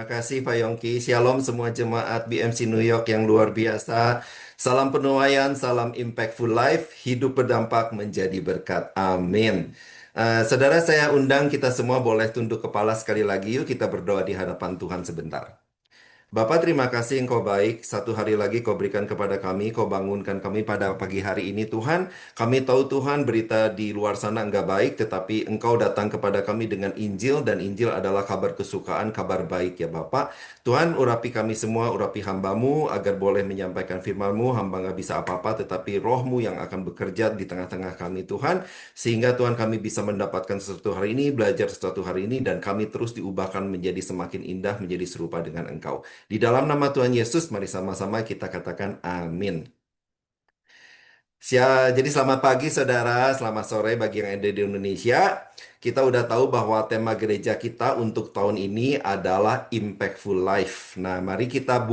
kasih Pak Yongki. Shalom semua jemaat BMC New York yang luar biasa. Salam penuaian, salam impactful life, hidup berdampak menjadi berkat. Amin. Saudara, saya undang kita semua boleh tunduk kepala sekali lagi. Yuk kita berdoa di hadapan Tuhan sebentar. Bapa, terima kasih Engkau baik. Satu hari lagi Kau berikan kepada kami, Kau bangunkan kami pada pagi hari ini Tuhan. Kami tahu Tuhan berita di luar sana enggak baik, tetapi Engkau datang kepada kami dengan Injil, dan Injil adalah kabar kesukaan, kabar baik ya Bapak. Tuhan, urapi kami semua, urapi hamba-Mu, agar boleh menyampaikan firman-Mu. Hamba nggak bisa apa-apa, tetapi Roh-Mu yang akan bekerja di tengah-tengah kami Tuhan. Sehingga Tuhan kami bisa mendapatkan sesuatu hari ini, belajar sesuatu hari ini, dan kami terus diubahkan menjadi semakin indah, menjadi serupa dengan Engkau. Di dalam nama Tuhan Yesus, mari sama-sama kita katakan amin. Jadi selamat pagi saudara, selamat sore bagi yang ada di Indonesia. Kita udah tahu bahwa tema gereja kita untuk tahun ini adalah Impactful Life. Nah, mari kita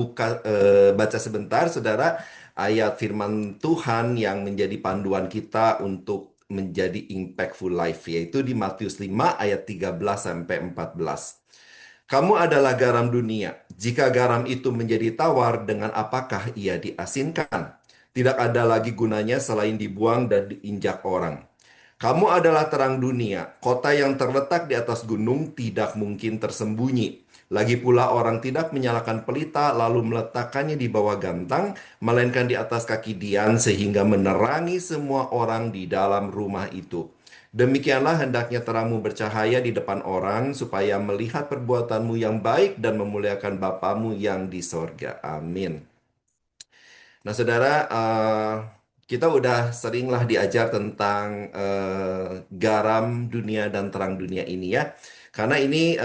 baca sebentar saudara ayat firman Tuhan yang menjadi panduan kita untuk menjadi impactful life, yaitu di Matius 5 ayat 13 sampai 14. Kamu adalah garam dunia. Jika garam itu menjadi tawar, dengan apakah ia diasinkan? Tidak ada lagi gunanya selain dibuang dan diinjak orang. Kamu adalah terang dunia. Kota yang terletak di atas gunung tidak mungkin tersembunyi. Lagi pula orang tidak menyalakan pelita lalu meletakkannya di bawah gantang, melainkan di atas kaki dian sehingga menerangi semua orang di dalam rumah itu. Demikianlah hendaknya terangmu bercahaya di depan orang, supaya melihat perbuatanmu yang baik dan memuliakan Bapamu yang di sorga. Amin. Nah, saudara, kita udah seringlah diajar tentang garam dunia dan terang dunia ini ya. Karena ini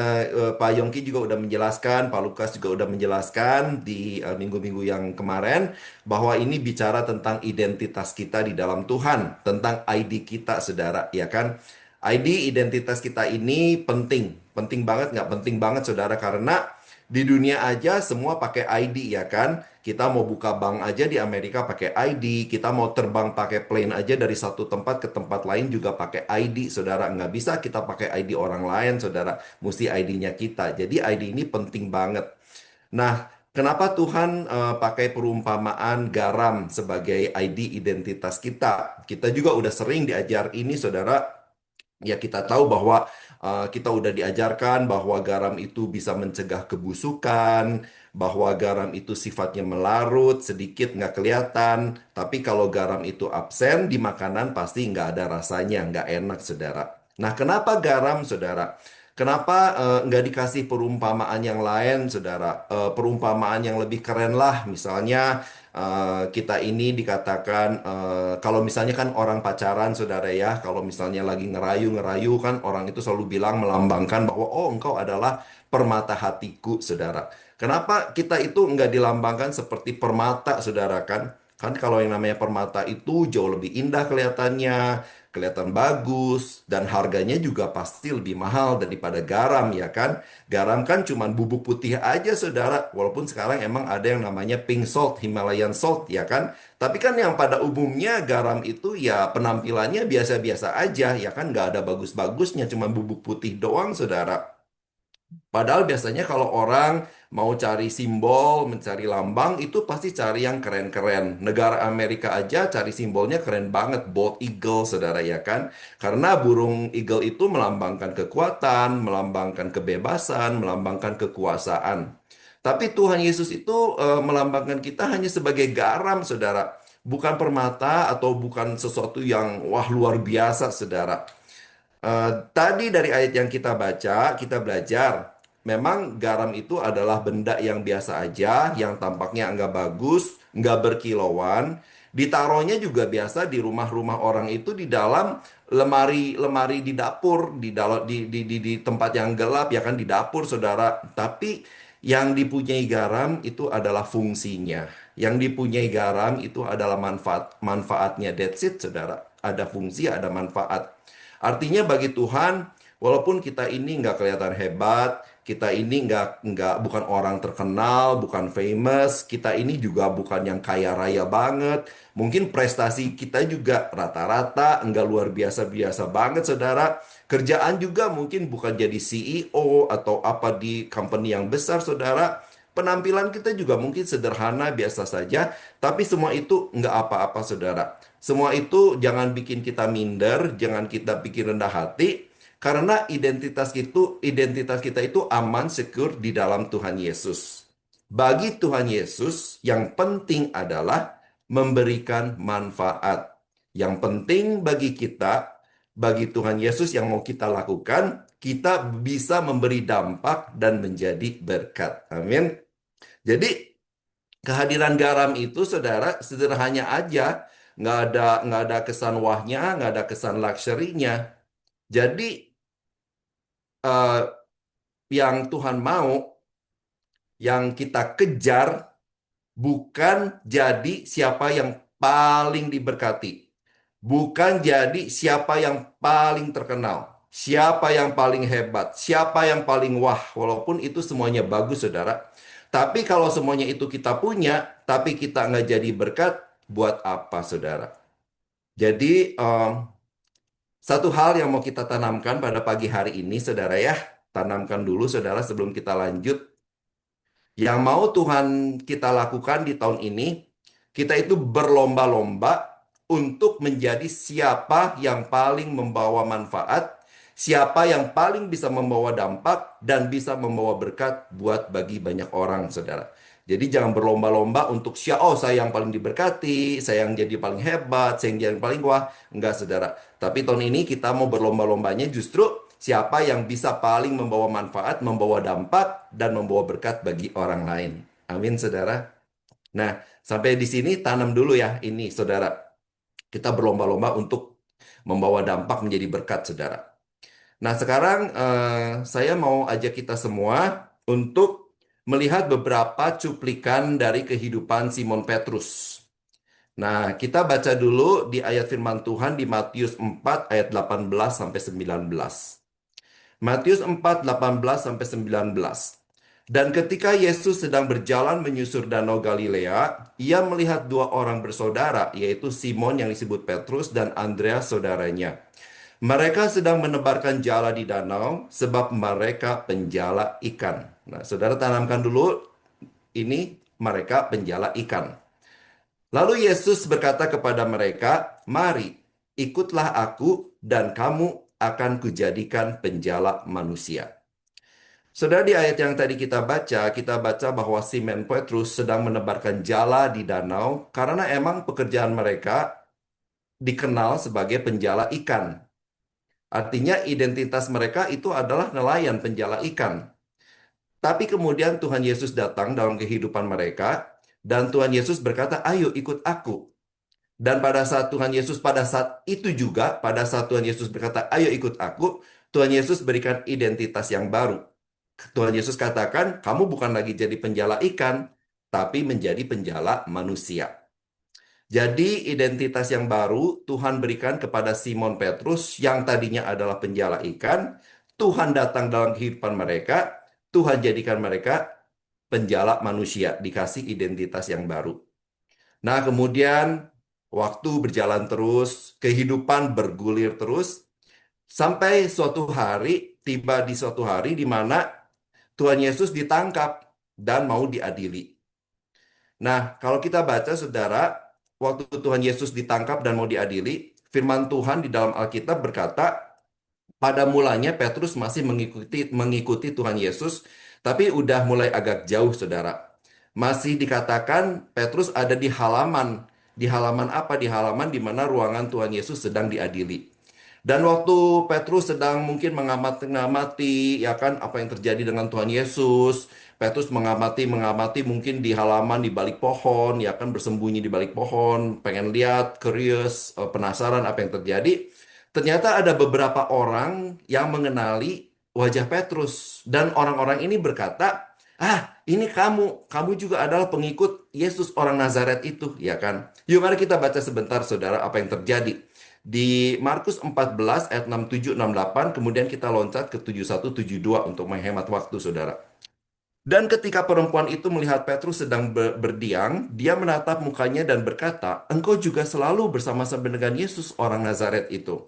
Pak Yongki juga udah menjelaskan, Pak Lukas juga udah menjelaskan di minggu-minggu yang kemarin bahwa ini bicara tentang identitas kita di dalam Tuhan, tentang ID kita, saudara, ya kan? ID identitas kita ini penting, penting banget, nggak penting banget, saudara, karena di dunia aja semua pakai ID ya kan? Kita mau buka bank aja di Amerika pakai ID, kita mau terbang pakai plane aja dari satu tempat ke tempat lain juga pakai ID, saudara. Nggak bisa kita pakai ID orang lain, saudara. Mesti ID-nya kita. Jadi ID ini penting banget. Nah, kenapa Tuhan pakai perumpamaan garam sebagai ID identitas kita? Kita juga udah sering diajar ini, saudara. Ya, kita tahu bahwa kita udah diajarkan bahwa garam itu bisa mencegah kebusukan, bahwa garam itu sifatnya melarut, sedikit nggak kelihatan. Tapi kalau garam itu absen di makanan pasti nggak ada rasanya, nggak enak, saudara. Nah, kenapa garam, saudara? Kenapa nggak dikasih perumpamaan yang lain, saudara? Perumpamaan yang lebih keren lah, misalnya kita ini dikatakan kalau misalnya kan orang pacaran saudara ya, kalau misalnya lagi ngerayu-ngerayu kan orang itu selalu bilang melambangkan bahwa oh engkau adalah permata hatiku, saudara. Kenapa kita itu nggak dilambangkan seperti permata, saudara kan? Kan kalau yang namanya permata itu jauh lebih indah kelihatannya, kelihatan bagus, dan harganya juga pasti lebih mahal daripada garam ya kan? Garam kan cuma bubuk putih aja, saudara. Walaupun sekarang emang ada yang namanya pink salt, Himalayan salt, ya kan? Tapi kan yang pada umumnya garam itu ya penampilannya biasa-biasa aja, ya kan? Nggak ada bagus-bagusnya, cuma bubuk putih doang, saudara. Padahal biasanya kalau orang mau cari simbol, mencari lambang, itu pasti cari yang keren-keren. Negara Amerika aja cari simbolnya keren banget, bald eagle, saudara ya kan? Karena burung eagle itu melambangkan kekuatan, melambangkan kebebasan, melambangkan kekuasaan. Tapi Tuhan Yesus itu melambangkan kita hanya sebagai garam, saudara. Bukan permata atau bukan sesuatu yang wah luar biasa, saudara. Tadi dari ayat yang kita baca, kita belajar, memang garam itu adalah benda yang biasa aja, yang tampaknya nggak bagus, nggak berkilauan. Ditaruhnya juga biasa di rumah-rumah orang itu di dalam lemari-lemari di dapur, di dalam di tempat yang gelap ya kan di dapur, saudara. Tapi yang dipunyai garam itu adalah fungsinya. Yang dipunyai garam itu adalah manfaatnya. That's it, saudara. Ada fungsi, ada manfaat. Artinya bagi Tuhan, Walaupun kita ini nggak kelihatan hebat, kita ini nggak bukan orang terkenal, bukan famous, kita ini juga bukan yang kaya raya banget. Mungkin prestasi kita juga rata-rata, nggak luar biasa-biasa banget, saudara. Kerjaan juga mungkin bukan jadi CEO atau apa di company yang besar, saudara. Penampilan kita juga mungkin sederhana, biasa saja, tapi semua itu nggak apa-apa, saudara. Semua itu jangan bikin kita minder, jangan kita bikin rendah hati, karena identitas kita itu aman, secure di dalam Tuhan Yesus. Bagi Tuhan Yesus, yang penting adalah memberikan manfaat. Yang penting bagi kita, bagi Tuhan Yesus yang mau kita lakukan, kita bisa memberi dampak dan menjadi berkat. Amin. Jadi kehadiran garam itu, saudara, sederhananya aja, nggak ada kesan wahnya, nggak ada kesan luxury-nya. Jadi eh, yang Tuhan mau, yang kita kejar, bukan jadi siapa yang paling diberkati, bukan jadi siapa yang paling terkenal, siapa yang paling hebat, siapa yang paling wah, walaupun itu semuanya bagus, saudara. Tapi kalau semuanya itu kita punya, tapi kita nggak jadi berkat, buat apa, saudara? Jadi, satu hal yang mau kita tanamkan pada pagi hari ini, saudara ya, tanamkan dulu, saudara, sebelum kita lanjut. Yang mau Tuhan kita lakukan di tahun ini, kita itu berlomba-lomba untuk menjadi siapa yang paling membawa manfaat, siapa yang paling bisa membawa dampak, dan bisa membawa berkat buat bagi banyak orang, saudara. Jadi jangan berlomba-lomba untuk oh saya yang paling diberkati, saya yang jadi paling hebat, saya yang jadi paling wah. Enggak, saudara. Tapi tahun ini kita mau berlomba-lombanya justru siapa yang bisa paling membawa manfaat, membawa dampak, dan membawa berkat bagi orang lain. Amin, saudara. Nah, sampai di sini tanam dulu ya ini, saudara. Kita berlomba-lomba untuk membawa dampak menjadi berkat, saudara. Nah, sekarang saya mau ajak kita semua untuk melihat beberapa cuplikan dari kehidupan Simon Petrus. Nah, kita baca dulu di ayat firman Tuhan di Matius 4 ayat 18 sampai 19. Matius 4, 18 sampai 19. Dan ketika Yesus sedang berjalan menyusur danau Galilea, ia melihat dua orang bersaudara, yaitu Simon yang disebut Petrus dan Andreas saudaranya. Mereka sedang menebarkan jala di danau sebab mereka penjala ikan. Nah, saudara tanamkan dulu ini mereka penjala ikan. Lalu Yesus berkata kepada mereka, "Mari, ikutlah aku dan kamu akan kujadikan penjala manusia." Saudara, di ayat yang tadi kita baca bahwa Simon Petrus sedang menebarkan jala di danau karena emang pekerjaan mereka dikenal sebagai penjala ikan. Artinya identitas mereka itu adalah nelayan penjala ikan. Tapi kemudian Tuhan Yesus datang dalam kehidupan mereka dan Tuhan Yesus berkata, "Ayo ikut aku." Dan pada saat itu juga, pada saat Tuhan Yesus berkata, "Ayo ikut aku," Tuhan Yesus berikan identitas yang baru. Tuhan Yesus katakan, kamu bukan lagi jadi penjala ikan, tapi menjadi penjala manusia. Jadi identitas yang baru Tuhan berikan kepada Simon Petrus yang tadinya adalah penjala ikan. Tuhan datang dalam kehidupan mereka. Tuhan jadikan mereka penjala manusia, dikasih identitas yang baru. Nah, kemudian waktu berjalan terus, kehidupan bergulir terus, sampai tiba di suatu hari di mana Tuhan Yesus ditangkap dan mau diadili. Nah, kalau kita baca, saudara, waktu Tuhan Yesus ditangkap dan mau diadili, firman Tuhan di dalam Alkitab berkata, pada mulanya Petrus masih mengikuti Tuhan Yesus, tapi udah mulai agak jauh, saudara. Masih dikatakan Petrus ada di halaman. Di halaman apa? Di halaman di mana ruangan Tuhan Yesus sedang diadili. Dan waktu Petrus sedang mungkin mengamati ya kan apa yang terjadi dengan Tuhan Yesus, Petrus mengamati mungkin di halaman di balik pohon, ya kan bersembunyi di balik pohon, pengen lihat, curious, penasaran apa yang terjadi. Ternyata ada beberapa orang yang mengenali wajah Petrus dan orang-orang ini berkata, "Ah, ini kamu juga adalah pengikut Yesus orang Nazaret itu, ya kan?" Yuk mari kita baca sebentar, saudara, apa yang terjadi. Di Markus 14 ayat 67 68, kemudian kita loncat ke 71 72 untuk menghemat waktu, Saudara. Dan ketika perempuan itu melihat Petrus sedang berdiam, dia menatap mukanya dan berkata, "Engkau juga selalu bersama-sama dengan Yesus orang Nazaret itu."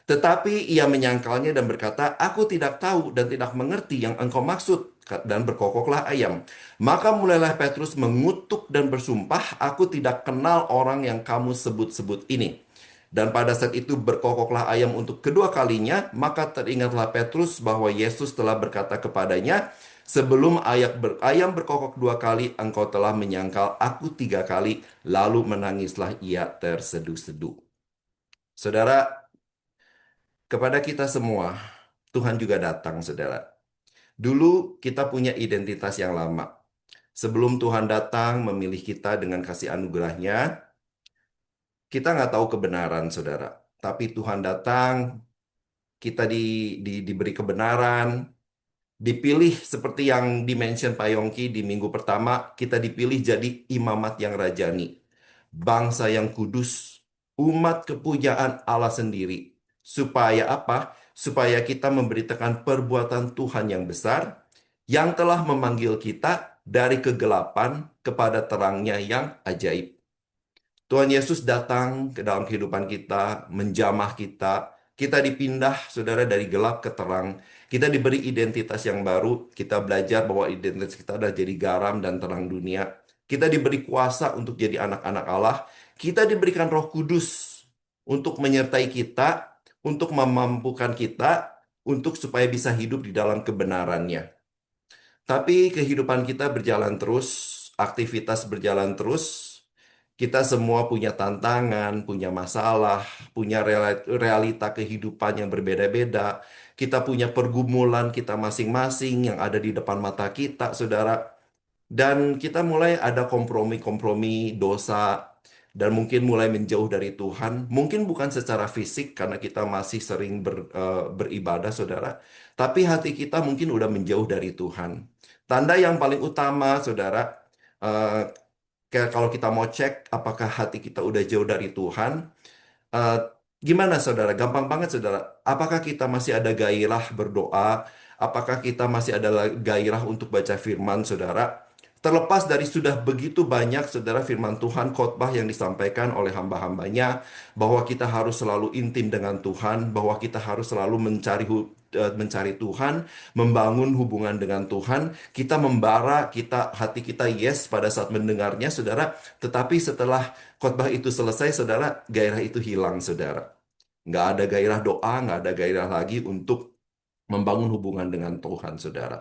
Tetapi ia menyangkalnya dan berkata, "Aku tidak tahu dan tidak mengerti yang engkau maksud." Dan berkokoklah ayam. Maka mulailah Petrus mengutuk dan bersumpah, "Aku tidak kenal orang yang kamu sebut-sebut ini." Dan pada saat itu berkokoklah ayam untuk kedua kalinya, maka teringatlah Petrus bahwa Yesus telah berkata kepadanya, "Sebelum ayam berkokok dua kali, engkau telah menyangkal aku tiga kali." Lalu menangislah ia terseduh-seduh. Saudara, kepada kita semua, Tuhan juga datang, saudara. Dulu kita punya identitas yang lama. Sebelum Tuhan datang memilih kita dengan kasih anugerahnya, kita nggak tahu kebenaran, saudara. Tapi Tuhan datang, kita diberi kebenaran, dipilih seperti yang dimention Pak Yongki di minggu pertama, kita dipilih jadi imamat yang rajani, bangsa yang kudus, umat kepujaan Allah sendiri. Supaya apa? Supaya kita memberitakan perbuatan Tuhan yang besar, yang telah memanggil kita dari kegelapan kepada terangnya yang ajaib. Tuhan Yesus datang ke dalam kehidupan kita, menjamah kita. Kita dipindah, saudara, dari gelap ke terang. Kita diberi identitas yang baru. Kita belajar bahwa identitas kita adalah jadi garam dan terang dunia. Kita diberi kuasa untuk jadi anak-anak Allah. Kita diberikan Roh Kudus untuk menyertai kita, untuk memampukan kita, untuk supaya bisa hidup di dalam kebenarannya. Tapi kehidupan kita berjalan terus, aktivitas berjalan terus. Kita semua punya tantangan, punya masalah, punya realita kehidupan yang berbeda-beda. Kita punya pergumulan kita masing-masing yang ada di depan mata kita, saudara. Dan kita mulai ada kompromi-kompromi dosa dan mungkin mulai menjauh dari Tuhan. Mungkin bukan secara fisik karena kita masih sering beribadah, saudara. Tapi hati kita mungkin udah menjauh dari Tuhan. Tanda yang paling utama, saudara, eh, kalau kita mau cek apakah hati kita udah jauh dari Tuhan, Eh, gimana saudara? Gampang banget saudara. Apakah kita masih ada gairah berdoa? Apakah kita masih ada gairah untuk baca firman saudara? Terlepas dari sudah begitu banyak saudara firman Tuhan khotbah yang disampaikan oleh hamba-hambanya bahwa kita harus selalu intim dengan Tuhan, bahwa kita harus selalu mencari Tuhan, membangun hubungan dengan Tuhan, kita membara, hati kita yes pada saat mendengarnya saudara, tetapi setelah khotbah itu selesai, saudara, gairah itu hilang, saudara. Nggak ada gairah doa, nggak ada gairah lagi untuk membangun hubungan dengan Tuhan, saudara.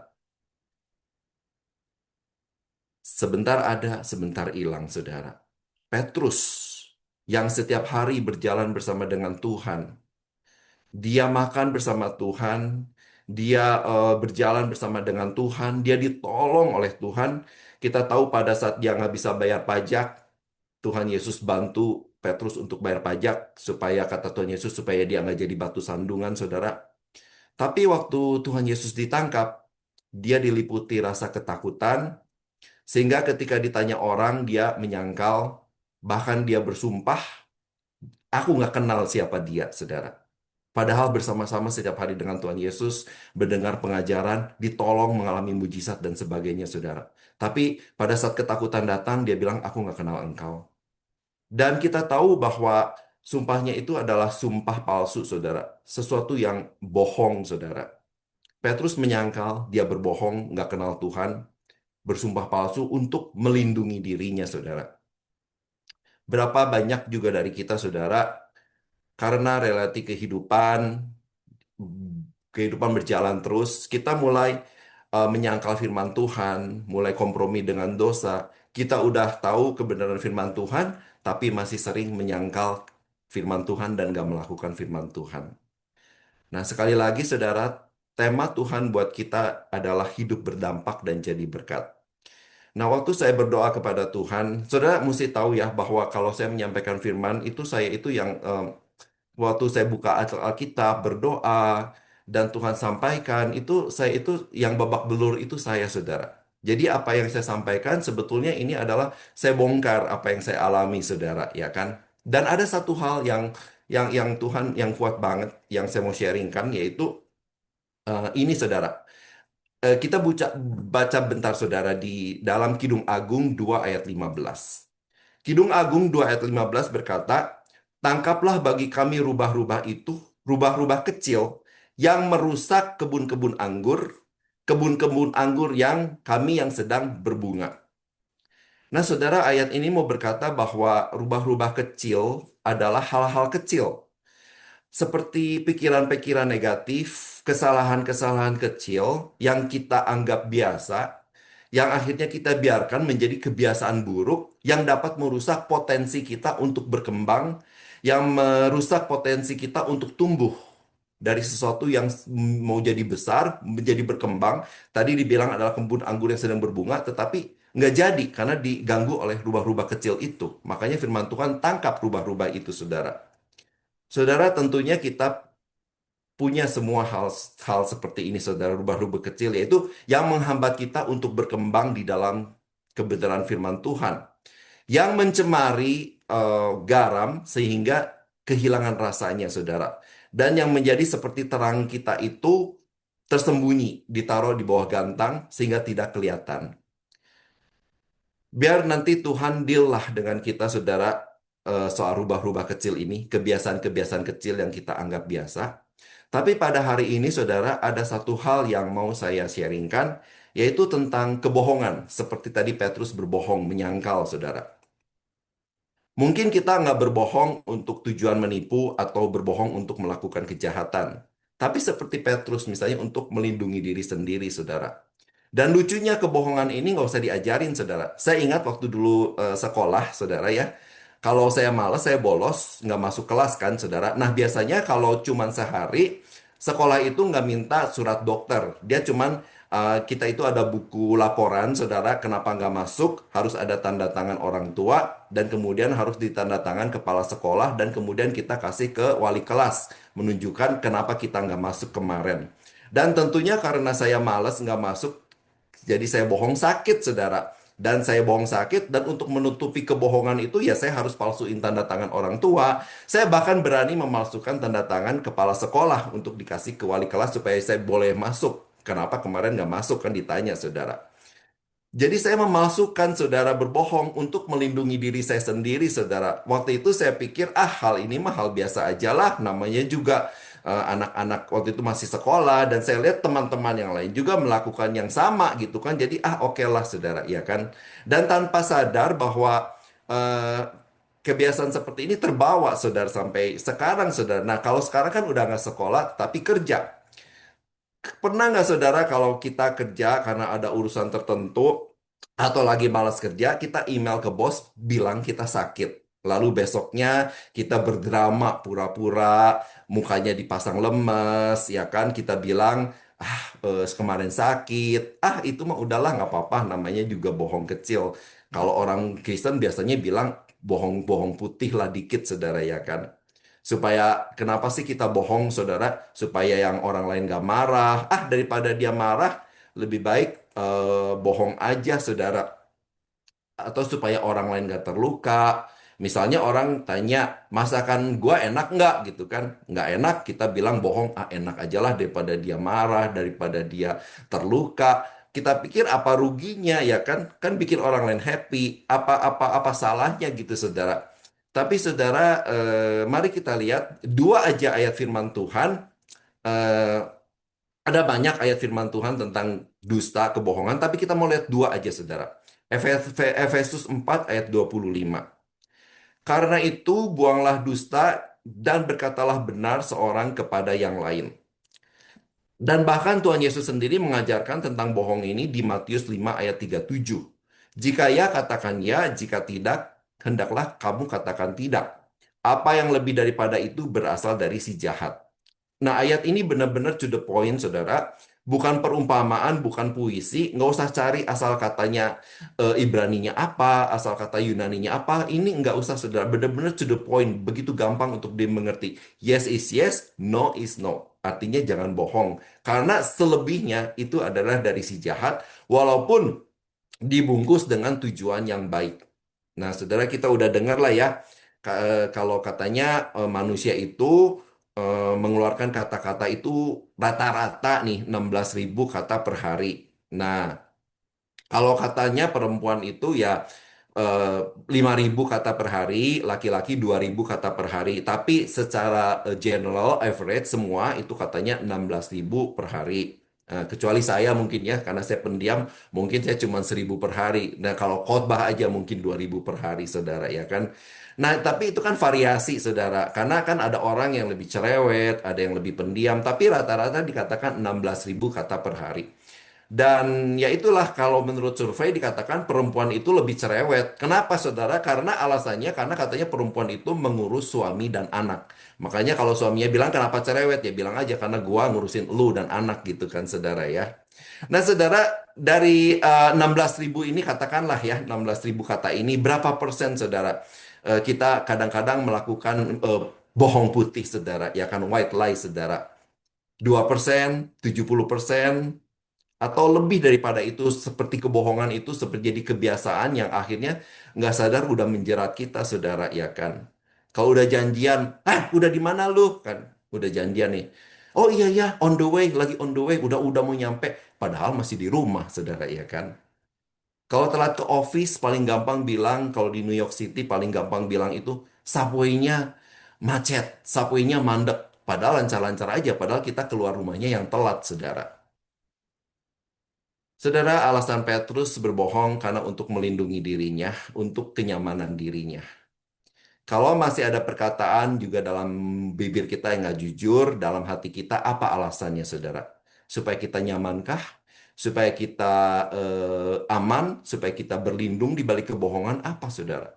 Sebentar ada, sebentar hilang, saudara. Petrus, yang setiap hari berjalan bersama dengan Tuhan, dia makan bersama Tuhan, dia berjalan bersama dengan Tuhan, dia ditolong oleh Tuhan. Kita tahu pada saat dia nggak bisa bayar pajak, Tuhan Yesus bantu Petrus untuk bayar pajak supaya kata Tuhan Yesus supaya dia nggak jadi batu sandungan, saudara. Tapi waktu Tuhan Yesus ditangkap, dia diliputi rasa ketakutan sehingga ketika ditanya orang dia menyangkal, bahkan dia bersumpah, "Aku nggak kenal siapa dia, saudara." Padahal bersama-sama setiap hari dengan Tuhan Yesus, mendengar pengajaran, ditolong mengalami mujizat dan sebagainya, saudara. Tapi pada saat ketakutan datang, dia bilang, "Aku nggak kenal engkau." Dan kita tahu bahwa sumpahnya itu adalah sumpah palsu, saudara. Sesuatu yang bohong, saudara. Petrus menyangkal dia berbohong, nggak kenal Tuhan, bersumpah palsu untuk melindungi dirinya, saudara. Berapa banyak juga dari kita, saudara, karena relasi kehidupan berjalan terus, kita mulai menyangkal firman Tuhan, mulai kompromi dengan dosa. Kita udah tahu kebenaran firman Tuhan, tapi masih sering menyangkal firman Tuhan dan gak melakukan firman Tuhan. Nah, sekali lagi, saudara, tema Tuhan buat kita adalah hidup berdampak dan jadi berkat. Nah, waktu saya berdoa kepada Tuhan, saudara mesti tahu ya bahwa kalau saya menyampaikan firman, itu saya itu yang waktu saya buka Alkitab, berdoa, dan Tuhan sampaikan, itu saya itu yang babak belur itu saya, saudara. Jadi apa yang saya sampaikan sebetulnya ini adalah saya bongkar apa yang saya alami, saudara, ya kan? Dan ada satu hal yang yang Tuhan yang kuat banget yang saya mau sharingkan yaitu ini saudara. Kita baca bentar saudara di dalam Kidung Agung 2 ayat 15. Kidung Agung 2 ayat 15 berkata, "Tangkaplah bagi kami rubah-rubah itu, rubah-rubah kecil yang merusak kebun-kebun anggur yang kami yang sedang berbunga." Nah, saudara, ayat ini mau berkata bahwa rubah-rubah kecil adalah hal-hal kecil, seperti pikiran-pikiran negatif, kesalahan-kesalahan kecil yang kita anggap biasa, yang akhirnya kita biarkan menjadi kebiasaan buruk yang dapat merusak potensi kita untuk berkembang, yang merusak potensi kita untuk tumbuh dari sesuatu yang mau jadi besar, menjadi berkembang. Tadi dibilang adalah kebun anggur yang sedang berbunga, tetapi nggak jadi karena diganggu oleh rubah-rubah kecil itu. Makanya firman Tuhan tangkap rubah-rubah itu, saudara. Saudara, tentunya kita punya semua hal seperti ini, saudara, rubah-rubah kecil, yaitu yang menghambat kita untuk berkembang di dalam kebenaran firman Tuhan, yang mencemari garam sehingga kehilangan rasanya, saudara. Dan yang menjadi seperti terang kita itu tersembunyi, ditaruh di bawah gantang sehingga tidak kelihatan. Biar nanti Tuhan deal lah dengan kita, saudara, soal rubah-rubah kecil ini, kebiasaan-kebiasaan kecil yang kita anggap biasa. Tapi pada hari ini, saudara, ada satu hal yang mau saya sharingkan, yaitu tentang kebohongan. Seperti tadi Petrus berbohong, menyangkal, saudara. Mungkin kita nggak berbohong untuk tujuan menipu atau berbohong untuk melakukan kejahatan. Tapi seperti Petrus misalnya untuk melindungi diri sendiri, saudara. Dan lucunya kebohongan ini nggak usah diajarin, saudara. Saya ingat waktu dulu sekolah, saudara ya. Kalau saya malas, saya bolos, nggak masuk kelas kan, saudara. Nah, biasanya kalau cuman sehari, sekolah itu nggak minta surat dokter. Dia cuman, kita itu ada buku laporan, saudara, kenapa nggak masuk, harus ada tanda tangan orang tua, dan kemudian harus ditanda tangan kepala sekolah, dan kemudian kita kasih ke wali kelas, menunjukkan kenapa kita nggak masuk kemarin. Dan tentunya karena saya malas nggak masuk, jadi saya bohong sakit, saudara. Dan saya bohong sakit, dan untuk menutupi kebohongan itu, ya saya harus palsuin tanda tangan orang tua. Saya bahkan berani memalsukan tanda tangan kepala sekolah untuk dikasih ke wali kelas supaya saya boleh masuk. Kenapa kemarin nggak masuk, kan ditanya, saudara. Jadi saya memalsukan, saudara, berbohong untuk melindungi diri saya sendiri, saudara. Waktu itu saya pikir, hal ini mah hal biasa aja lah. Namanya juga anak-anak waktu itu masih sekolah. Dan saya lihat teman-teman yang lain juga melakukan yang sama gitu kan. Jadi oke lah, saudara, ya kan. Dan tanpa sadar bahwa eh, kebiasaan seperti ini terbawa, saudara, sampai sekarang, saudara. Nah, kalau sekarang kan udah nggak sekolah, tapi kerja. Pernah nggak, saudara, kalau kita kerja karena ada urusan tertentu atau lagi malas kerja, kita email ke bos bilang kita sakit. Lalu besoknya kita berdrama pura-pura, mukanya dipasang lemes, ya kan? Kita bilang, kemarin sakit. Itu mah udahlah, nggak apa-apa, namanya juga bohong kecil. Kalau orang Kristen biasanya bilang bohong-bohong putih lah dikit, saudara, ya kan? Supaya kenapa sih kita bohong, saudara? Supaya yang orang lain gak marah. Daripada dia marah, lebih baik bohong aja, saudara. Atau supaya orang lain gak terluka. Misalnya orang tanya, masakan gua enak nggak gitu kan? Nggak enak, kita bilang bohong. Enak aja lah daripada dia marah, daripada dia terluka. Kita pikir apa ruginya, ya kan? Kan bikin orang lain happy. Apa salahnya gitu, saudara? Tapi saudara, mari kita lihat dua aja ayat firman Tuhan. eh, ada banyak ayat firman Tuhan tentang dusta, kebohongan, tapi kita mau lihat dua aja, saudara. Efesus 4 ayat 25. Karena itu buanglah dusta dan berkatalah benar seorang kepada yang lain. Dan bahkan Tuhan Yesus sendiri mengajarkan tentang bohong ini di Matius 5 ayat 37. Jika ya, katakan ya; jika tidak, hendaklah kamu katakan tidak. Apa yang lebih daripada itu berasal dari si jahat. Nah, ayat ini benar-benar to the point, saudara. Bukan perumpamaan, bukan puisi. Nggak usah cari asal katanya Ibraninya apa, asal kata Yunaninya apa. Ini nggak usah, saudara. Benar-benar to the point. Begitu gampang untuk dimengerti. Yes is yes, no is no. Artinya jangan bohong. Karena selebihnya itu adalah dari si jahat, walaupun dibungkus dengan tujuan yang baik. Nah, saudara, kita udah dengar lah ya. Kalau katanya manusia itu mengeluarkan kata-kata itu rata-rata nih 16.000 kata per hari. Nah, kalau katanya perempuan itu ya 5.000 kata per hari, laki-laki 2.000 kata per hari. Tapi secara general average semua itu katanya 16.000 per hari. Kecuali saya mungkin ya, karena saya pendiam, mungkin saya cuma 1.000 per hari. Nah, kalau khotbah aja mungkin 2.000 per hari, saudara, ya kan? Nah, tapi itu kan variasi, saudara. Karena kan ada orang yang lebih cerewet, ada yang lebih pendiam, tapi rata-rata dikatakan 16.000 kata per hari. Dan ya itulah kalau menurut survei dikatakan perempuan itu lebih cerewet. Kenapa saudara? Karena alasannya karena katanya perempuan itu mengurus suami dan anak. Makanya kalau suaminya bilang kenapa cerewet ya bilang aja karena gua ngurusin lu dan anak gitu kan saudara ya. Nah saudara dari 16.000 ini katakanlah ya 16.000 kata ini berapa persen saudara kita kadang-kadang melakukan bohong putih saudara ya kan white lie saudara. 2%, 70%, atau lebih daripada itu seperti kebohongan itu seperti jadi kebiasaan yang akhirnya nggak sadar udah menjerat kita saudara ya kan. Kalau udah janjian, udah di mana lu kan? Udah janjian nih. Oh iya ya, on the way, lagi on the way, udah mau nyampe. Padahal masih di rumah saudara ya kan. Kalau telat ke office paling gampang bilang kalau di New York City paling gampang bilang itu subway-nya macet, subway-nya mandek. Padahal lancar-lancar aja, padahal kita keluar rumahnya yang telat saudara. Saudara, alasan Petrus berbohong karena untuk melindungi dirinya, untuk kenyamanan dirinya. Kalau masih ada perkataan juga dalam bibir kita yang nggak jujur, dalam hati kita, apa alasannya, saudara? Supaya kita nyamankah? Supaya kita aman? Supaya kita berlindung di balik kebohongan? Apa, saudara?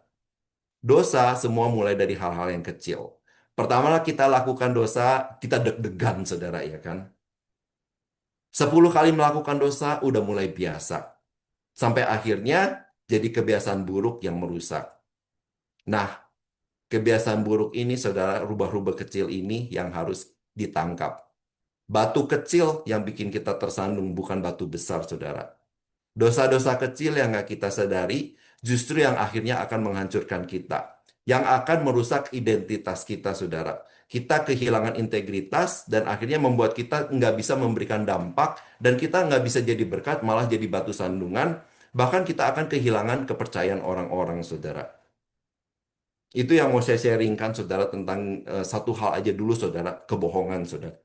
Dosa semua mulai dari hal-hal yang kecil. Pertama kita lakukan dosa, kita deg-degan, saudara, ya kan? 10 kali melakukan dosa, udah mulai biasa. Sampai akhirnya jadi kebiasaan buruk yang merusak. Nah, kebiasaan buruk ini, saudara, rubah-rubah kecil ini yang harus ditangkap. Batu kecil yang bikin kita tersandung, bukan batu besar, saudara. Dosa-dosa kecil yang nggak kita sadari, justru yang akhirnya akan menghancurkan kita. Yang akan merusak identitas kita, saudara. Kita kehilangan integritas dan akhirnya membuat kita nggak bisa memberikan dampak dan kita nggak bisa jadi berkat, malah jadi batu sandungan. Bahkan kita akan kehilangan kepercayaan orang-orang, saudara. Itu yang mau saya sharingkan, saudara, tentang satu hal aja dulu, saudara, kebohongan, saudara.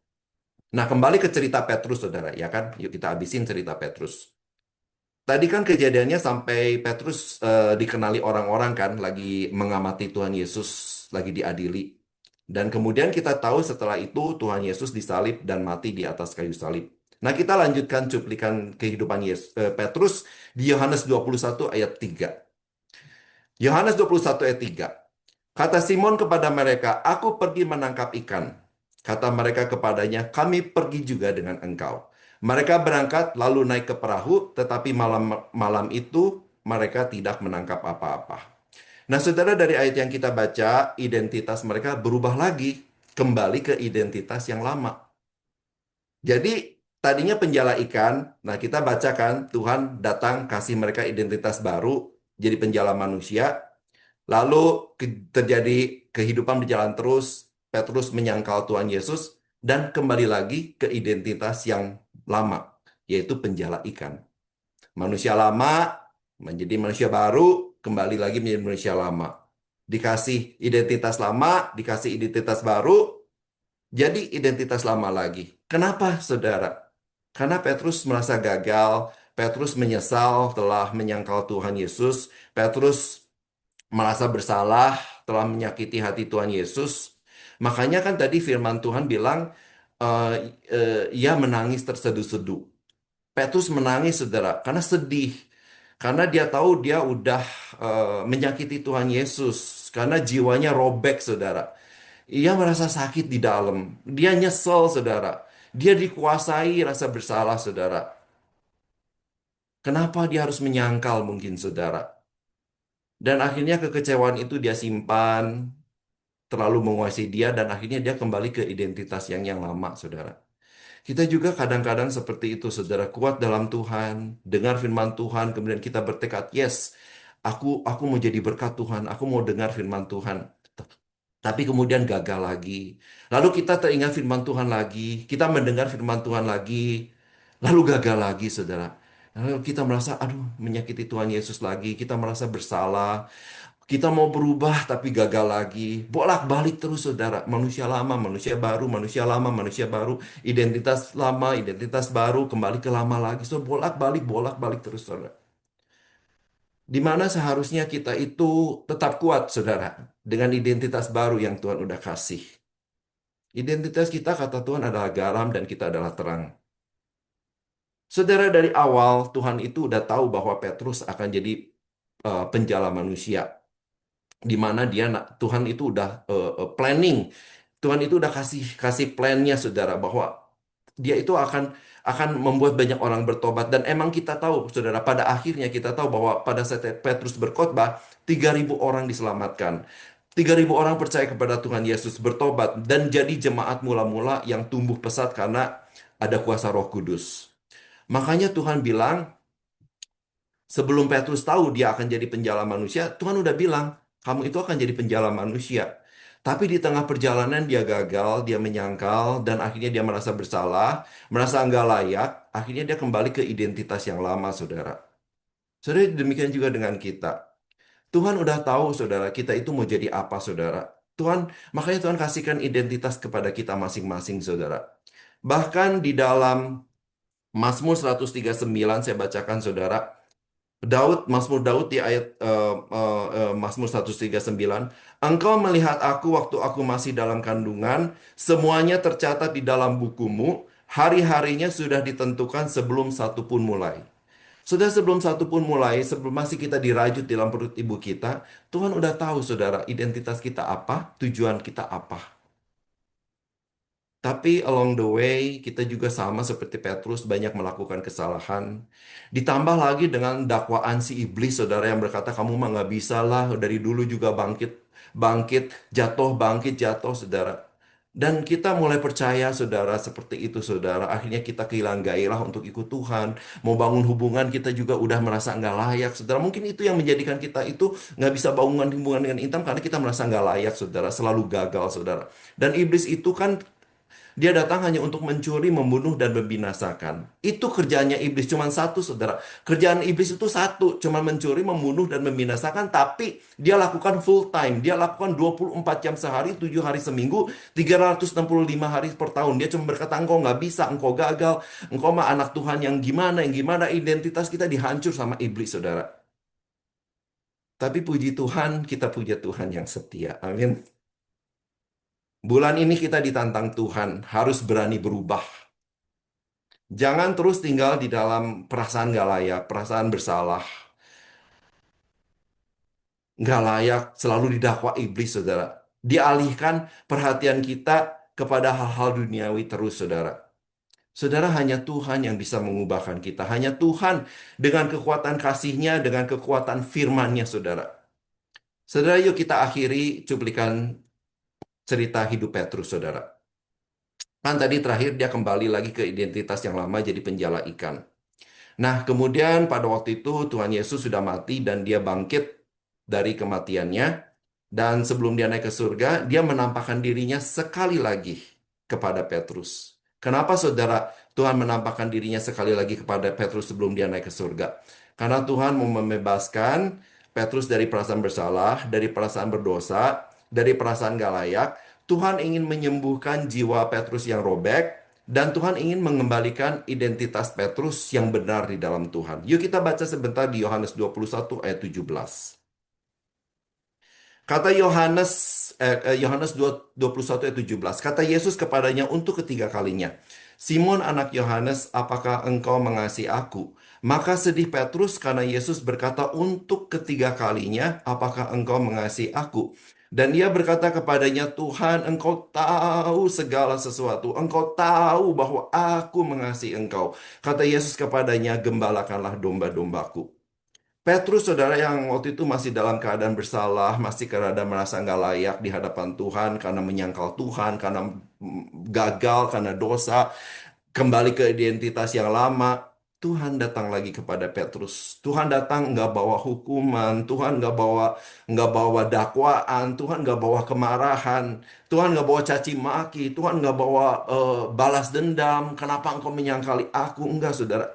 Nah, kembali ke cerita Petrus, saudara, ya kan? Yuk kita habisin cerita Petrus. Tadi kan kejadiannya sampai Petrus dikenali orang-orang kan, lagi mengamati Tuhan Yesus, lagi diadili. Dan kemudian kita tahu setelah itu Tuhan Yesus disalib dan mati di atas kayu salib. Nah, kita lanjutkan cuplikan kehidupan Petrus di Yohanes 21 ayat 3. Yohanes 21 ayat 3. Kata Simon kepada mereka, "Aku pergi menangkap ikan." Kata mereka kepadanya, "Kami pergi juga dengan engkau." Mereka berangkat lalu naik ke perahu, tetapi malam itu mereka tidak menangkap apa-apa. Nah, saudara, dari ayat yang kita baca, identitas mereka berubah lagi, kembali ke identitas yang lama. Jadi, tadinya penjala ikan, nah kita bacakan Tuhan datang kasih mereka identitas baru, jadi penjala manusia. Lalu terjadi kehidupan berjalan terus, Petrus menyangkal Tuhan Yesus dan kembali lagi ke identitas yang lama, yaitu penjala ikan. Manusia lama menjadi manusia baru, kembali lagi menjadi manusia lama. Dikasih identitas lama, dikasih identitas baru, jadi identitas lama lagi. Kenapa, saudara? Karena Petrus merasa gagal, Petrus menyesal telah menyangkal Tuhan Yesus, Petrus merasa bersalah telah menyakiti hati Tuhan Yesus. Makanya kan tadi firman Tuhan bilang, eh, ia menangis terseduh-seduh. Petrus menangis, saudara, karena sedih. Karena dia tahu dia udah menyakiti Tuhan Yesus. Karena jiwanya robek, saudara. Ia merasa sakit di dalam. Dia nyesel, saudara. Dia dikuasai rasa bersalah, saudara. Kenapa dia harus menyangkal mungkin, saudara? Dan akhirnya kekecewaan itu dia simpan, terlalu menguasai dia dan akhirnya dia kembali ke identitas yang lama, saudara. Kita juga kadang-kadang seperti itu, saudara, kuat dalam Tuhan, dengar firman Tuhan, kemudian kita bertekad, yes, aku mau jadi berkat Tuhan, aku mau dengar firman Tuhan. tapi kemudian gagal lagi. Lalu kita teringat firman Tuhan lagi, kita mendengar firman Tuhan lagi, lalu gagal lagi, saudara. Lalu kita merasa, aduh, menyakiti Tuhan Yesus lagi, kita merasa bersalah, kita mau berubah tapi gagal lagi. Bolak-balik terus, saudara. Manusia lama, manusia baru, manusia lama, manusia baru, identitas lama, identitas baru, kembali ke lama lagi. So, bolak-balik terus, saudara. Di mana seharusnya kita itu tetap kuat, saudara, dengan identitas baru yang Tuhan udah kasih. Identitas kita, kata Tuhan, adalah garam dan kita adalah terang. Saudara, dari awal Tuhan itu udah tahu bahwa Petrus akan jadi penjala manusia. Di mana Tuhan itu udah planning. Tuhan itu udah kasih kasih plannya, saudara, bahwa dia itu akan membuat banyak orang bertobat. Dan emang kita tahu, saudara, pada akhirnya kita tahu bahwa pada saat Petrus berkhotbah, 3.000 orang diselamatkan. 3.000 orang percaya kepada Tuhan Yesus, bertobat, dan jadi jemaat mula-mula yang tumbuh pesat karena ada kuasa Roh Kudus. Makanya Tuhan bilang, sebelum Petrus tahu dia akan jadi penjala manusia, Tuhan udah bilang, kamu itu akan jadi penjala manusia. Tapi di tengah perjalanan dia gagal, dia menyangkal, dan akhirnya dia merasa bersalah, merasa enggak layak, akhirnya dia kembali ke identitas yang lama, saudara. Saudara, demikian juga dengan kita. Tuhan udah tahu, saudara, kita itu mau jadi apa, saudara. Makanya Tuhan kasihkan identitas kepada kita masing-masing, saudara. Bahkan di dalam Mazmur 139, saya bacakan, saudara. Mazmur Daud di ayat Mazmur 139, Engkau melihat aku waktu aku masih dalam kandungan, semuanya tercatat di dalam bukumu, hari-harinya sudah ditentukan sebelum satu pun mulai. Sudah sebelum satu pun mulai, sebelum masih kita dirajut dalam perut ibu kita, Tuhan udah tahu, saudara, identitas kita apa, tujuan kita apa. Tapi along the way, kita juga sama seperti Petrus banyak melakukan kesalahan. Ditambah lagi dengan dakwaan si iblis, saudara, yang berkata, kamu mah nggak bisa lah, dari dulu juga bangkit, bangkit, jatuh, saudara. Dan kita mulai percaya, saudara, seperti itu, saudara. Akhirnya kita kehilangan gairah untuk ikut Tuhan. Mau bangun hubungan, kita juga udah merasa nggak layak, saudara. Mungkin itu yang menjadikan kita itu nggak bisa bangun hubungan dengan Intan, karena kita merasa nggak layak, saudara. Selalu gagal, saudara. Dan iblis itu kan dia datang hanya untuk mencuri, membunuh, dan membinasakan. Itu kerjaannya iblis, cuma satu, saudara. Kerjaan iblis itu satu, cuma mencuri, membunuh, dan membinasakan. Tapi dia lakukan full time. Dia lakukan 24 jam sehari, 7 hari seminggu, 365 hari per tahun. Dia cuma berkata, engkau nggak bisa, engkau gagal, engkau mah anak Tuhan yang gimana. Identitas kita dihancur sama iblis, saudara. Tapi puji Tuhan, kita puja Tuhan yang setia. Amin. Bulan ini kita ditantang Tuhan, harus berani berubah. Jangan terus tinggal di dalam perasaan gak layak, perasaan bersalah, gak layak, selalu didakwa iblis, saudara. Dialihkan perhatian kita kepada hal-hal duniawi terus, saudara. Saudara, hanya Tuhan yang bisa mengubahkan kita. Hanya Tuhan dengan kekuatan kasih-Nya, dengan kekuatan firman-Nya, saudara. Saudara, yuk kita akhiri cuplikan cerita hidup Petrus, saudara. Kan tadi terakhir dia kembali lagi ke identitas yang lama jadi penjala ikan. Nah, kemudian pada waktu itu Tuhan Yesus sudah mati dan dia bangkit dari kematiannya. Dan sebelum dia naik ke surga, dia menampakkan dirinya sekali lagi kepada Petrus. Kenapa, saudara, Tuhan menampakkan dirinya sekali lagi kepada Petrus sebelum dia naik ke surga? Karena Tuhan mau membebaskan Petrus dari perasaan bersalah, dari perasaan berdosa, dari perasaan gak layak. Tuhan ingin menyembuhkan jiwa Petrus yang robek, dan Tuhan ingin mengembalikan identitas Petrus yang benar di dalam Tuhan. Yuk kita baca sebentar di Yohanes 21 ayat 17. Kata Yohanes 21 ayat 17. Kata Yesus kepadanya untuk ketiga kalinya, Simon anak Yohanes, apakah engkau mengasihi aku? Maka sedih Petrus karena Yesus berkata untuk ketiga kalinya, apakah engkau mengasihi aku? Dan dia berkata kepadanya, Tuhan, engkau tahu segala sesuatu. Engkau tahu bahwa aku mengasihi engkau. Kata Yesus kepadanya, gembalakanlah domba-dombaku. Petrus, saudara, yang waktu itu masih dalam keadaan bersalah, masih keadaan merasa nggak layak di hadapan Tuhan karena menyangkal Tuhan, karena gagal, karena dosa, kembali ke identitas yang lama. Tuhan datang lagi kepada Petrus. Tuhan datang nggak bawa hukuman, Tuhan nggak bawa dakwaan, Tuhan nggak bawa kemarahan, Tuhan nggak bawa caci maki, Tuhan nggak bawa balas dendam. Kenapa engkau menyangkali aku? Enggak, saudara.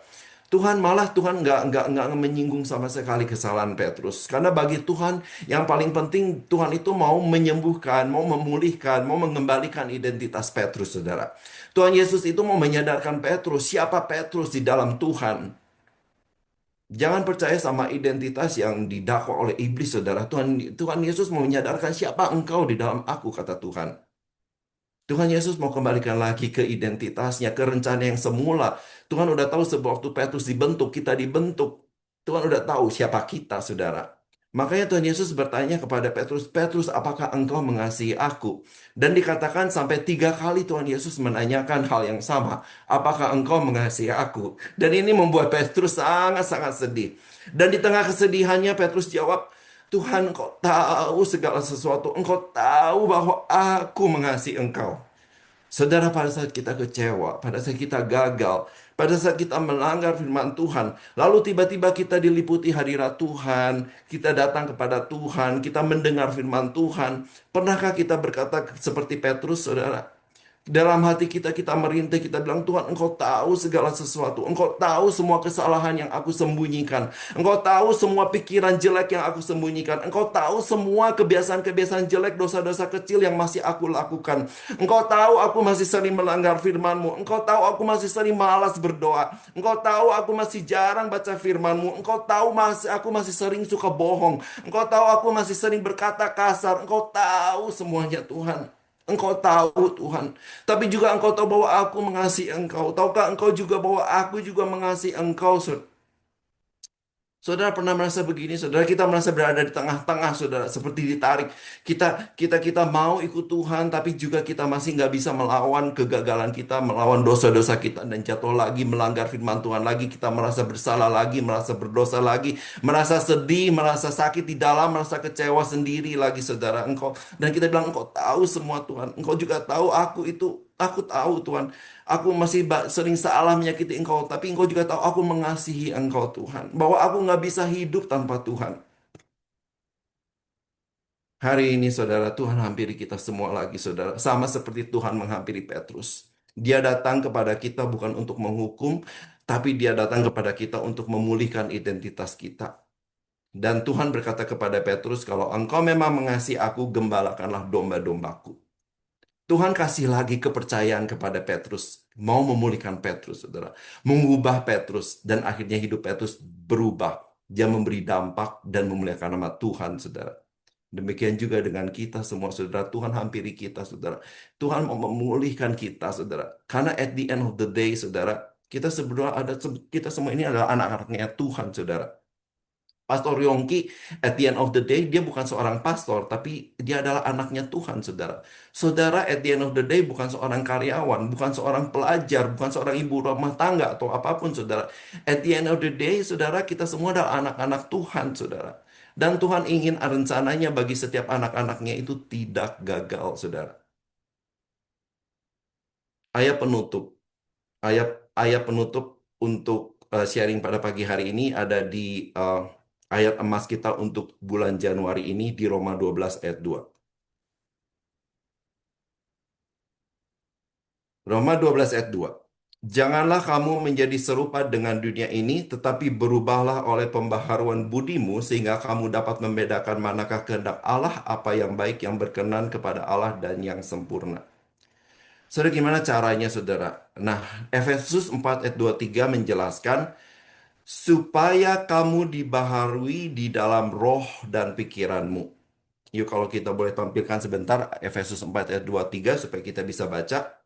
Tuhan nggak menyinggung sama sekali kesalahan Petrus. Karena bagi Tuhan yang paling penting Tuhan itu mau menyembuhkan, mau memulihkan, mau mengembalikan identitas Petrus, saudara. Tuhan Yesus itu mau menyadarkan Petrus siapa Petrus di dalam Tuhan. Jangan percaya sama identitas yang didakwa oleh iblis, saudara. Tuhan Yesus mau menyadarkan siapa engkau di dalam aku, kata Tuhan. Tuhan Yesus mau kembalikan lagi ke identitasnya, ke rencana yang semula. Tuhan udah tahu sebab waktu Petrus dibentuk, kita dibentuk. Tuhan udah tahu siapa kita, saudara. Makanya Tuhan Yesus bertanya kepada Petrus, Petrus, apakah engkau mengasihi aku? Dan dikatakan sampai 3 kali Tuhan Yesus menanyakan hal yang sama. Apakah engkau mengasihi aku? Dan ini membuat Petrus sangat-sangat sedih. Dan di tengah kesedihannya Petrus jawab, Tuhan, engkau tahu segala sesuatu. Engkau tahu bahwa aku mengasihi engkau. Saudara, pada saat kita kecewa, pada saat kita gagal, pada saat kita melanggar firman Tuhan, lalu tiba-tiba kita diliputi hadirat Tuhan, kita datang kepada Tuhan, kita mendengar firman Tuhan. Pernahkah kita berkata seperti Petrus, saudara? Dalam hati kita, kita merintih, kita bilang, Tuhan, Engkau tahu segala sesuatu. Engkau tahu semua kesalahan yang aku sembunyikan. Engkau tahu semua pikiran jelek yang aku sembunyikan. Engkau tahu semua kebiasaan-kebiasaan jelek, dosa-dosa kecil yang masih aku lakukan. Engkau tahu aku masih sering melanggar firman-Mu. Engkau tahu aku masih sering malas berdoa. Engkau tahu aku masih jarang baca firman-Mu. Engkau tahu aku masih sering suka bohong. Engkau tahu aku masih sering berkata kasar. Engkau tahu semuanya, Tuhan. Engkau tahu, Tuhan. Tapi juga Engkau tahu bahwa aku mengasihi Engkau. Tahukah Engkau juga bahwa aku juga mengasihi Engkau, Saudara pernah merasa begini, saudara, kita merasa berada di tengah-tengah, saudara, seperti ditarik. Kita mau ikut Tuhan, tapi juga kita masih nggak bisa melawan kegagalan kita, melawan dosa-dosa kita, dan jatuh lagi, melanggar firman Tuhan lagi. Kita merasa bersalah lagi, merasa berdosa lagi, merasa sedih, merasa sakit di dalam, merasa kecewa sendiri lagi, saudara. Dan kita bilang, Engkau tahu semua, Tuhan. Engkau juga tahu aku tahu, Tuhan. Aku masih sering salah menyakiti Engkau, tapi Engkau juga tahu aku mengasihi Engkau, Tuhan. Bahwa aku nggak bisa hidup tanpa Tuhan. Hari ini, saudara, Tuhan hampiri kita semua lagi, saudara. Sama seperti Tuhan menghampiri Petrus. Dia datang kepada kita bukan untuk menghukum, tapi dia datang kepada kita untuk memulihkan identitas kita. Dan Tuhan berkata kepada Petrus, kalau engkau memang mengasihi aku, gembalakanlah domba-dombaku. Tuhan kasih lagi kepercayaan kepada Petrus, mau memulihkan Petrus, saudara, mengubah Petrus, dan akhirnya hidup Petrus berubah. Dia memberi dampak dan memuliakan nama Tuhan, saudara. Demikian juga dengan kita semua, saudara. Tuhan hampiri kita, saudara. Tuhan mau memulihkan kita, saudara. Karena at the end of the day, saudara, kita semua ini adalah anak-anaknya Tuhan, saudara. Pastor Yongki, at the end of the day, dia bukan seorang pastor, tapi dia adalah anaknya Tuhan, saudara. Saudara, at the end of the day, bukan seorang karyawan, bukan seorang pelajar, bukan seorang ibu rumah tangga, atau apapun, saudara. At the end of the day, saudara, kita semua adalah anak-anak Tuhan, saudara. Dan Tuhan ingin rencananya bagi setiap anak-anaknya itu tidak gagal, saudara. Ayat penutup, ayat ayat penutup untuk sharing pada pagi hari ini ada di ayat emas kita untuk bulan Januari ini di Roma 12 ayat 2. Roma 12 ayat 2. Janganlah kamu menjadi serupa dengan dunia ini, tetapi berubahlah oleh pembaharuan budimu sehingga kamu dapat membedakan manakah kehendak Allah, apa yang baik, yang berkenan kepada Allah dan yang sempurna. Saudara, gimana caranya, saudara? Nah, Efesus 4 ayat 23 menjelaskan supaya kamu dibaharui di dalam roh dan pikiranmu. Yuk kalau kita boleh tampilkan sebentar Efesus 4 ayat 23 supaya kita bisa baca.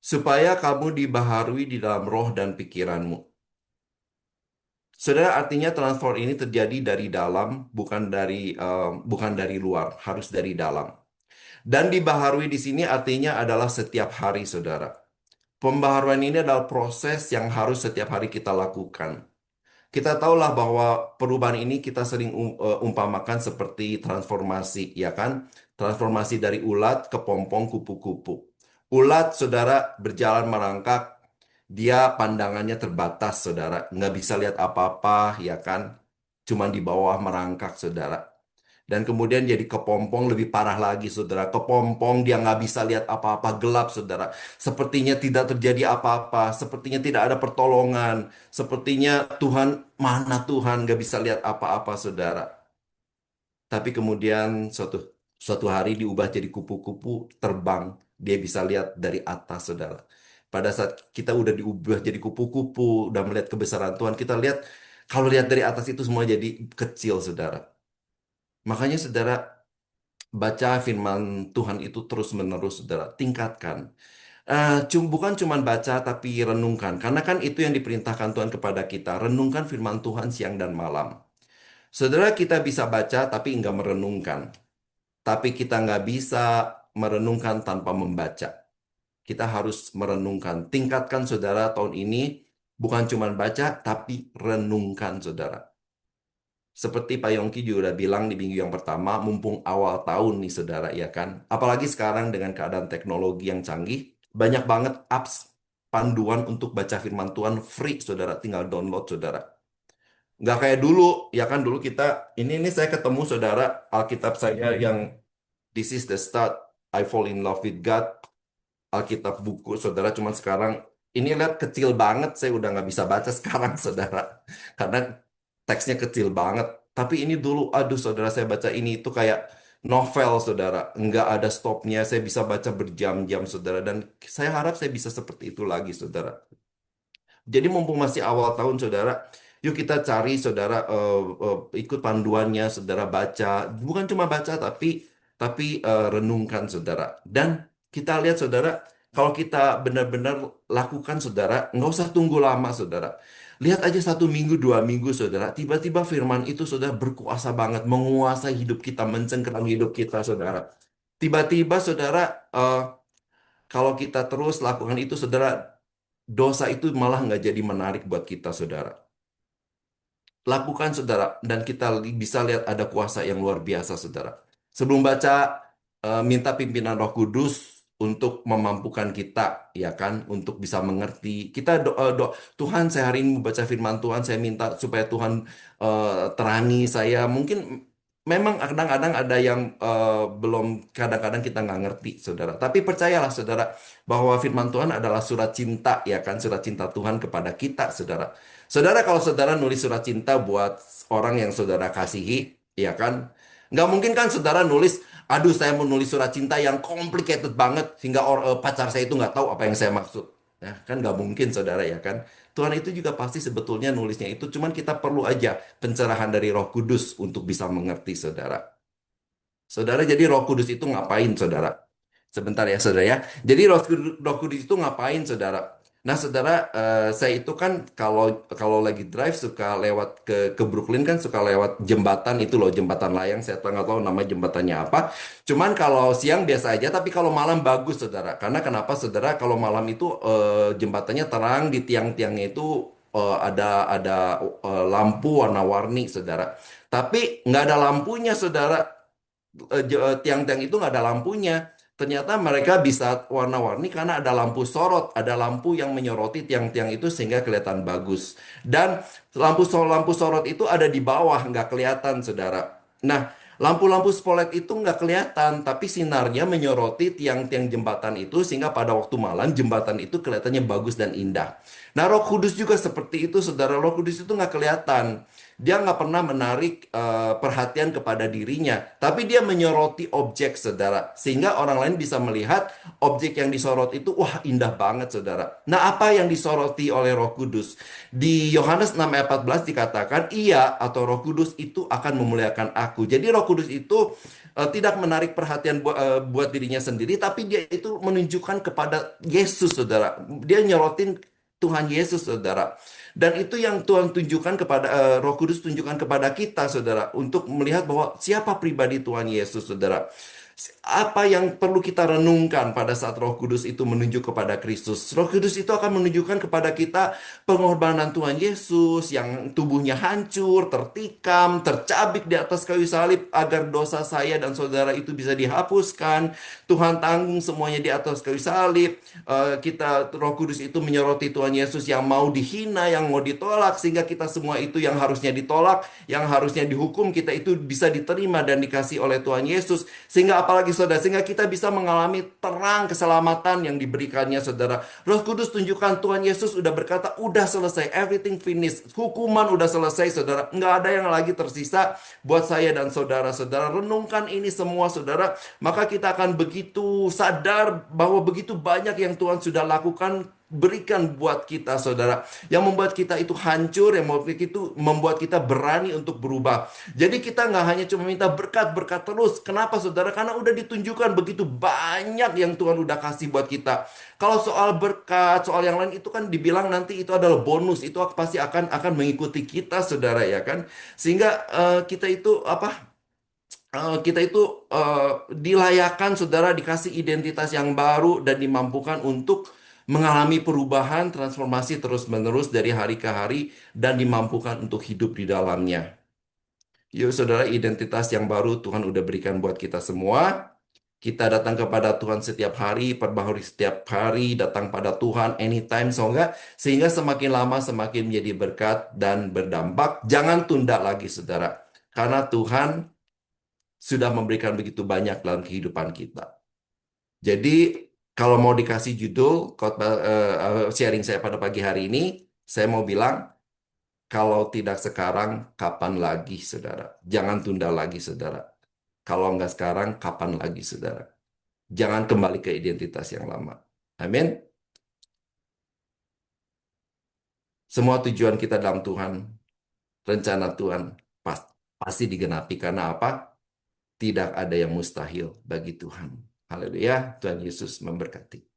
Supaya kamu dibaharui di dalam roh dan pikiranmu. Saudara, artinya transfer ini terjadi dari dalam, bukan dari luar, harus dari dalam. Dan dibaharui di sini artinya adalah setiap hari, saudara. Pembaharuan ini adalah proses yang harus setiap hari kita lakukan. Kita tahulah bahwa perubahan ini kita sering umpamakan seperti transformasi, ya kan? Transformasi dari ulat ke pompong kupu-kupu. Ulat, saudara, berjalan merangkak, Dia pandangannya terbatas, saudara. Nggak bisa lihat apa-apa, ya kan? Cuman di bawah merangkak, saudara. Dan kemudian jadi kepompong lebih parah lagi, saudara. Kepompong dia nggak bisa lihat apa-apa, gelap, saudara. Sepertinya tidak terjadi apa-apa, sepertinya tidak ada pertolongan, sepertinya Tuhan, mana Tuhan, nggak bisa lihat apa-apa, saudara. Tapi kemudian suatu suatu hari diubah jadi kupu-kupu terbang, dia bisa lihat dari atas, saudara. Pada saat kita udah diubah jadi kupu-kupu, udah melihat kebesaran Tuhan, kita lihat kalau lihat dari atas itu semua jadi kecil, saudara. Makanya saudara baca firman Tuhan itu terus-menerus, saudara. Tingkatkan. Bukan cuman baca, tapi renungkan. Karena kan itu yang diperintahkan Tuhan kepada kita. Renungkan firman Tuhan siang dan malam. Saudara, kita bisa baca, tapi nggak merenungkan. Tapi kita nggak bisa merenungkan tanpa membaca. Kita harus merenungkan. Tingkatkan, saudara, tahun ini. Bukan cuman baca, tapi renungkan, saudara. Seperti Pak Yongki juga udah bilang di minggu yang pertama, mumpung awal tahun nih saudara, ya kan. Apalagi sekarang dengan keadaan teknologi yang canggih, banyak banget apps panduan untuk baca firman Tuhan free, saudara. Tinggal download, saudara. Nggak kayak dulu, ya kan dulu kita, ini saya ketemu saudara, Alkitab saya yang This is the start, I fall in love with God, Alkitab buku, saudara. Cuman sekarang, ini lihat kecil banget, saya udah nggak bisa baca sekarang, saudara. Karena teksnya kecil banget. Tapi ini dulu, aduh saudara, saya baca ini itu kayak novel, saudara. Nggak ada stopnya, saya bisa baca berjam-jam, saudara. Dan saya harap saya bisa seperti itu lagi, saudara. Jadi mumpung masih awal tahun, saudara, yuk kita cari, saudara, ikut panduannya, saudara baca. Bukan cuma baca, tapi renungkan, saudara. Dan kita lihat, saudara, kalau kita benar-benar lakukan, saudara, nggak usah tunggu lama, saudara. Lihat aja 1 minggu, 2 minggu, saudara. Tiba-tiba firman itu, saudara, berkuasa banget, menguasai hidup kita, mencengkeram hidup kita, saudara. Tiba-tiba, saudara, kalau kita terus lakukan itu, saudara, dosa itu malah nggak jadi menarik buat kita, saudara. Lakukan, saudara, dan kita bisa lihat ada kuasa yang luar biasa, saudara. Sebelum baca, minta pimpinan Roh Kudus untuk memampukan kita, ya kan, untuk bisa mengerti. Kita Tuhan, saya hari ini membaca firman Tuhan, saya minta supaya Tuhan terangi saya. Mungkin memang kadang-kadang ada yang belum, kadang-kadang kita nggak ngerti, saudara. Tapi percayalah, saudara, bahwa firman Tuhan adalah surat cinta, ya kan, surat cinta Tuhan kepada kita, saudara. Saudara, kalau saudara nulis surat cinta buat orang yang saudara kasihi, ya kan, nggak mungkin kan saudara nulis, aduh saya mau nulis surat cinta yang complicated banget, sehingga pacar saya itu nggak tahu apa yang saya maksud. Nah, kan nggak mungkin, saudara, ya kan. Tuhan itu juga pasti sebetulnya nulisnya itu, cuman kita perlu aja pencerahan dari Roh Kudus untuk bisa mengerti, saudara. Saudara, jadi Roh Kudus itu ngapain, saudara? Sebentar ya, saudara ya. Jadi Roh Kudus itu ngapain, saudara? Nah, saudara, saya itu kan kalau kalau lagi drive suka lewat ke Brooklyn, kan suka lewat jembatan itu loh, jembatan layang. Saya nggak tahu nama jembatannya apa. Cuman kalau siang biasa aja, tapi kalau malam bagus, saudara. Karena kenapa, saudara? Kalau malam itu jembatannya terang, di tiang-tiangnya itu ada lampu warna-warni, saudara. Tapi nggak ada lampunya, saudara. Tiang-tiang itu nggak ada lampunya. Ternyata mereka bisa warna-warni karena ada lampu sorot, ada lampu yang menyoroti tiang-tiang itu sehingga kelihatan bagus. Dan lampu sorot itu ada di bawah, nggak kelihatan, saudara. Nah, lampu-lampu spotlight itu nggak kelihatan, tapi sinarnya menyoroti tiang-tiang jembatan itu sehingga pada waktu malam jembatan itu kelihatannya bagus dan indah. Nah, Roh Kudus juga seperti itu, saudara. Roh Kudus itu nggak kelihatan. Dia nggak pernah menarik perhatian kepada dirinya, tapi dia menyoroti objek, saudara, sehingga orang lain bisa melihat objek yang disorot itu, wah indah banget, saudara. Nah, apa yang disoroti oleh Roh Kudus? Di Yohanes 6 ayat 14 dikatakan, ia atau Roh Kudus itu akan memuliakan aku. Jadi Roh Kudus itu tidak menarik perhatian buat dirinya sendiri, tapi dia itu menunjukkan kepada Yesus, saudara. Dia nyorotin Tuhan Yesus, saudara. Dan itu yang Tuhan tunjukkan kepada Roh Kudus tunjukkan kepada kita, saudara, untuk melihat bahwa siapa pribadi Tuhan Yesus, saudara. Apa yang perlu kita renungkan pada saat Roh Kudus itu menunjuk kepada Kristus? Roh Kudus itu akan menunjukkan kepada kita pengorbanan Tuhan Yesus yang tubuhnya hancur, tertikam, tercabik di atas kayu salib agar dosa saya dan saudara itu bisa dihapuskan. Tuhan tanggung semuanya di atas kayu salib. Roh Kudus itu menyoroti Tuhan Yesus yang mau dihina, yang mau ditolak, sehingga kita semua itu yang harusnya ditolak, yang harusnya dihukum, kita itu bisa diterima dan dikasih oleh Tuhan Yesus. Sehingga apalagi saudara, sehingga kita bisa mengalami terang keselamatan yang diberikannya saudara. Roh Kudus tunjukkan Tuhan Yesus udah berkata, udah selesai, everything finished. Hukuman udah selesai saudara. Nggak ada yang lagi tersisa buat saya dan saudara. Saudara, renungkan ini semua saudara. Maka kita akan begitu sadar bahwa begitu banyak yang Tuhan sudah lakukan berikan buat kita saudara, yang membuat kita itu hancur, yang membuat kita berani untuk berubah. Jadi kita nggak hanya cuma minta berkat-berkat terus. Kenapa saudara? Karena udah ditunjukkan begitu banyak yang Tuhan udah kasih buat kita. Kalau soal berkat, soal yang lain itu kan dibilang nanti itu adalah bonus, itu pasti akan mengikuti kita saudara ya kan. Sehingga kita itu apa? Kita itu dilayakan saudara, dikasih identitas yang baru dan dimampukan untuk mengalami perubahan transformasi terus-menerus dari hari ke hari dan dimampukan untuk hidup di dalamnya. Yuk saudara, identitas yang baru Tuhan udah berikan buat kita semua. Kita datang kepada Tuhan setiap hari, perbaharui setiap hari, datang pada Tuhan anytime, sehingga semakin lama semakin menjadi berkat dan berdampak. Jangan tunda lagi saudara, karena Tuhan sudah memberikan begitu banyak dalam kehidupan kita. Jadi, kalau mau dikasih judul sharing saya pada pagi hari ini, saya mau bilang, kalau tidak sekarang, kapan lagi, saudara? Jangan tunda lagi, saudara. Kalau nggak sekarang, kapan lagi, saudara? Jangan kembali ke identitas yang lama. Amin. Semua tujuan kita dalam Tuhan, rencana Tuhan pasti digenapi. Karena apa? Tidak ada yang mustahil bagi Tuhan. Haleluya. Tuhan Yesus memberkati.